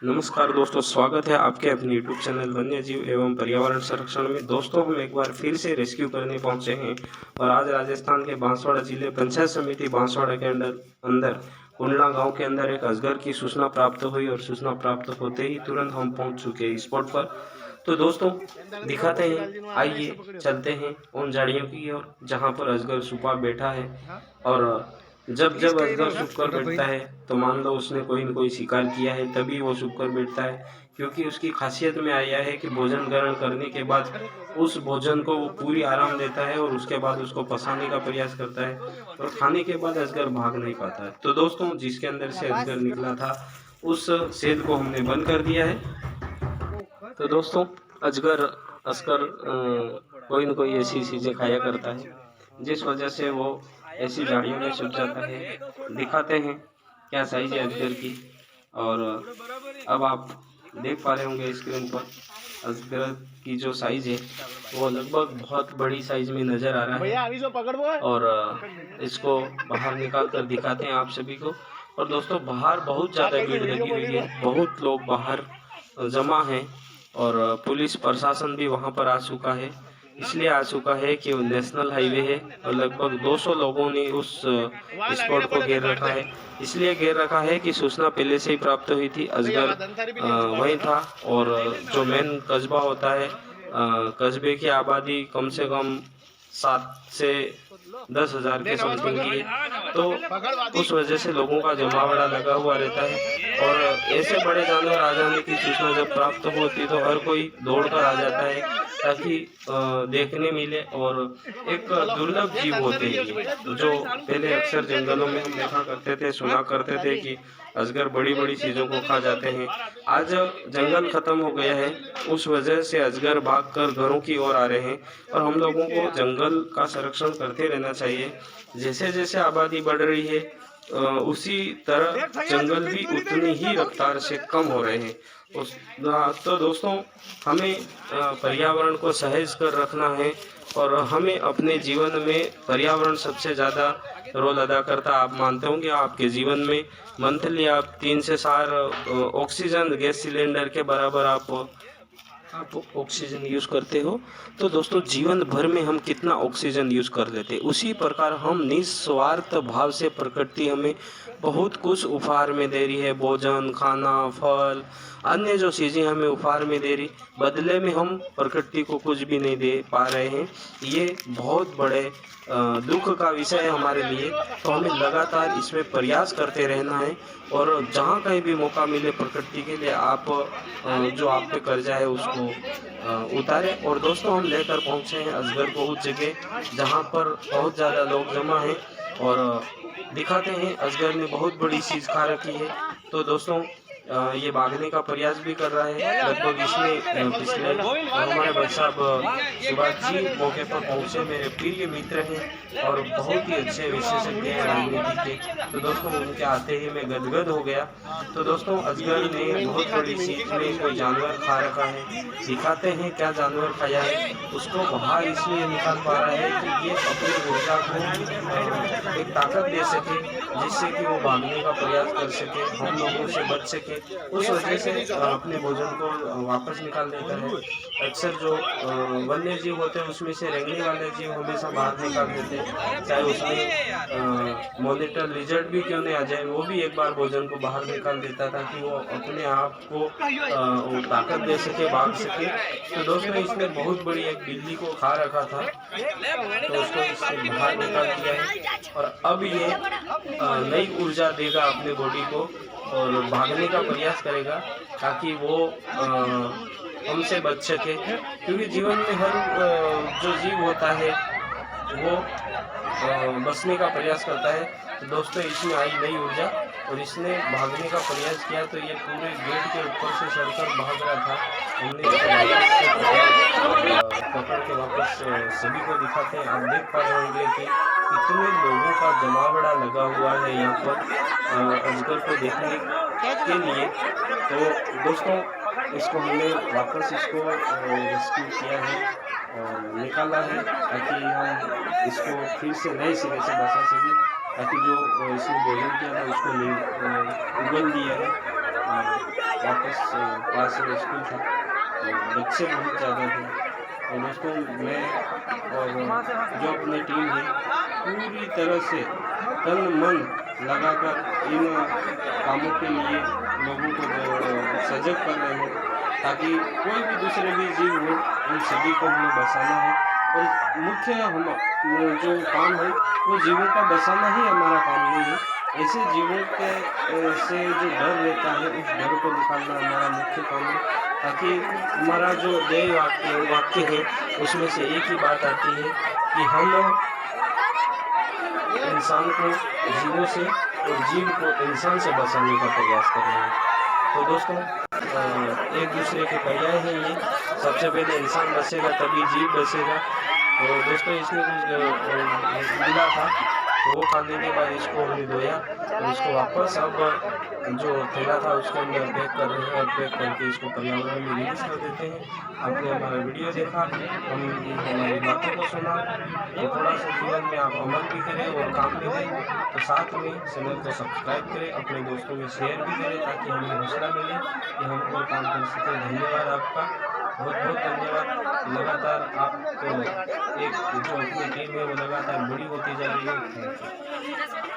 नमस्कार दोस्तों, स्वागत है आपके अपने यूट्यूब चैनल वन्य जीव एवं पर्यावरण संरक्षण में। दोस्तों, हम एक बार फिर से रेस्क्यू करने पहुंचे हैं और आज राजस्थान के बांसवाड़ा जिले पंचायत समिति बांसवाड़ा के अंदर कुंडला गांव के अंदर एक अजगर की सूचना प्राप्त हुई और सूचना प्राप्त होते ही तुरंत हम पहुंच चुके हैं स्पॉट पर। तो दोस्तों, दिखाते हैं, आइए चलते हैं उन झाड़ियों की ओर जहां पर अजगर छुपा बैठा है। और जब जब अजगर छुप कर बैठता है तो मान लो उसने कोई न कोई शिकार किया है, तभी वो छुप कर बैठता है। क्योंकि उसकी खासियत में आया है कि भोजन ग्रहण करने के बाद उस भोजन को वो पूरी आराम देता है और उसके बाद उसको पचाने का प्रयास करता है और खाने के बाद अजगर भाग नहीं पाता है। तो दोस्तों, जिसके अंदर से अजगर निकला था उस छेद को हमने बंद कर दिया है। तो दोस्तों, अजगर असकर कोई न कोई ऐसी चीज़ें खाया करता है जिस वजह से वो ऐसी झाड़ियों में छुप जाता है। दिखाते हैं क्या साइज है अजगर की। और अब आप देख पा रहे होंगे स्क्रीन पर अजगर की जो साइज है वो लगभग बहुत बड़ी साइज में नज़र आ रहा है। और इसको बाहर निकाल कर दिखाते हैं आप सभी को। और दोस्तों, बाहर बहुत ज़्यादा भीड़ लगी हुई है, बहुत लोग बाहर जमा हैं और पुलिस प्रशासन भी वहां पर आ चुका है। इसलिए आ चुका है कि वो नेशनल हाईवे है और लगभग 200 लोगों ने उस स्पॉट को घेर रखा है। इसलिए घेर रखा है कि सूचना पहले से ही प्राप्त हुई थी, अजगर वहीं था। और जो मेन कस्बा होता है, कस्बे की आबादी कम से कम 7 से 10,000 के समथिंग की है। तो उस वजह से लोगों का जमावड़ा लगा हुआ रहता है और ऐसे बड़े जानवर आ जाने की सूचना जब प्राप्त होती तो हर कोई दौड़कर आ जाता है ताकि देखने मिले। और एक दुर्लभ जीव होते हैं ये, जो पहले अक्सर जंगलों में हम देखा करते थे, सुना करते थे कि अजगर बड़ी बड़ी चीज़ों को खा जाते हैं। आज जंगल खत्म हो गया है, उस वजह से अजगर भागकर घरों की ओर आ रहे हैं और हम लोगों को जंगल का संरक्षण करते रहना चाहिए। जैसे जैसे आबादी बढ़ रही है उसी तरह जंगल भी उतनी ही रफ्तार से कम हो रहे हैं। तो दोस्तों, हमें पर्यावरण को सहेज कर रखना है और हमें अपने जीवन में पर्यावरण सबसे ज़्यादा रोल अदा करता है। आप मानते होंगे आपके जीवन में मंथली आप 3 से 4 ऑक्सीजन गैस सिलेंडर के बराबर आप ऑक्सीजन यूज़ करते हो। तो दोस्तों, जीवन भर में हम कितना ऑक्सीजन यूज़ कर लेते हैं, उसी प्रकार हम निस्वार्थ भाव से प्रकृति हमें बहुत कुछ उपहार में दे रही है। भोजन, खाना, फल, अन्य जो चीज़ें हमें उपहार में दे रही, बदले में हम प्रकृति को कुछ भी नहीं दे पा रहे हैं। ये बहुत बड़े दुख का विषय है हमारे लिए। तो हमें लगातार इसमें प्रयास करते रहना है और जहाँ कहीं भी मौका मिले प्रकृति के लिए आप जो आप पे कर्जा है उसको उतारें। और दोस्तों, हम लेकर पहुँचे हैं अजगर को उस जगह जहाँ पर बहुत ज़्यादा लोग जमा हैं और दिखाते हैं अजगर ने बहुत बड़ी चीज़ खा रखी है। तो दोस्तों, ये भागने का प्रयास भी कर रहा है। लगभग इसने पिछले हमारे भाई साहब सुभाष जी मौके पर पहुंचे, मेरे प्रिय मित्र हैं और बहुत ही अच्छे विशेषज्ञ हैं राजनीति के। तो दोस्तों, उनके आते ही मैं गदगद हो गया। तो दोस्तों, अजगर ने बहुत बड़ी चीज में कोई जानवर खा रखा है। दिखाते हैं क्या जानवर खाया है। उसको बाहर इसलिए निकाल पा रहा है कि ये अपनी ऊर्जा को एक ताकत दे सके जिससे कि वो भागने का प्रयास कर सके, हम लोगों से बच सके। उस वजह से अपने भोजन को वापस निकाल देता है। अक्सर जो वन्य जीव होते हैं उसमें से रेंगने वाले जीव हमेशा बाहर निकाल देते हैं, चाहे उसमें मॉनिटर लिजर्ड भी क्यों नहीं आ जाए, वो भी एक बार भोजन को बाहर निकाल देता था कि वो अपने आप को वो ताकत दे सके, भाग सके। तो दोस्तों, इसने बहुत बड़ी एक बिल्ली को खा रखा था तो उसको इसने बाहर निकाल दिया है और अब ये नई ऊर्जा देगा अपने बॉडी को और भागने का प्रयास करेगा ताकि वो हमसे बच सके। क्योंकि जीवन में हर जो जीव होता है वो बचने का प्रयास करता है। तो दोस्तों, इसमें आई नई ऊर्जा और इसने भागने का प्रयास किया तो ये पूरे गेट के ऊपर से चढ़कर भाग रहा था। हमने पकड़ के वापस सभी को दिखाते हैं। आप देख पा रहे होंगे कि इतने लोगों का जमावड़ा लगा हुआ है यहाँ पर अजगर को देखने के लिए। तो दोस्तों, इसको हमने वापस इसको रेस्क्यू किया है और निकाला है ताकि हम इसको फिर से नए सिरे से बचा सकें, ताकि जो इसने भोजन किया था उसको उगल दिया है। वापस क्लास स्कूल था, तो बच्चे बहुत ज़्यादा थे। और दोस्तों मैं और जो अपनी टीम है पूरी तरह से तन मन लगाकर इन कामों के लिए लोगों को सजग कर रहे हैं, ताकि कोई भी दूसरे भी जीव हो उन सभी को हमें बचाना है। और मुख्य हम जो काम है वो जीवों का बचाना ही हमारा काम नहीं है। ऐसे जीवों के से जो डर रहता है उस डर को निकालना हमारा मुख्य काम है, ताकि हमारा जो ध्येय वाक्य है उसमें से एक ही बात आती है कि हम इंसान को जीवों से और जीव को इंसान से बचाने का प्रयास कर रहे हैं। तो दोस्तों एक दूसरे के पर्याय हैं ये। सबसे पहले इंसान बचेगा तभी जीव बचेगा। तो दोस्तों इसने कुछ मिला था, तो वो खाने के बाद इसको हमने धोया और इसको वापस अब जो थैला था उसके अंदर पैक कर रहे हैं और पैक करके इसको पर्यावरण में रिलीज कर देते हैं। आपने हमारा वीडियो देखा, हम हमारी बातों को सुना, तो थोड़ा सा जीवन में आप अमल भी करें और काम भी करें। तो साथ में चैनल को सब्सक्राइब करें, अपने दोस्तों में शेयर भी करें, ताकि हमें हौसला मिले कि हम और काम कर सकें। धन्यवाद आपका, बहुत बहुत धन्यवाद। लगातार आपको एक जो अपनी टीम है वो लगातार बड़ी होती जा रही है।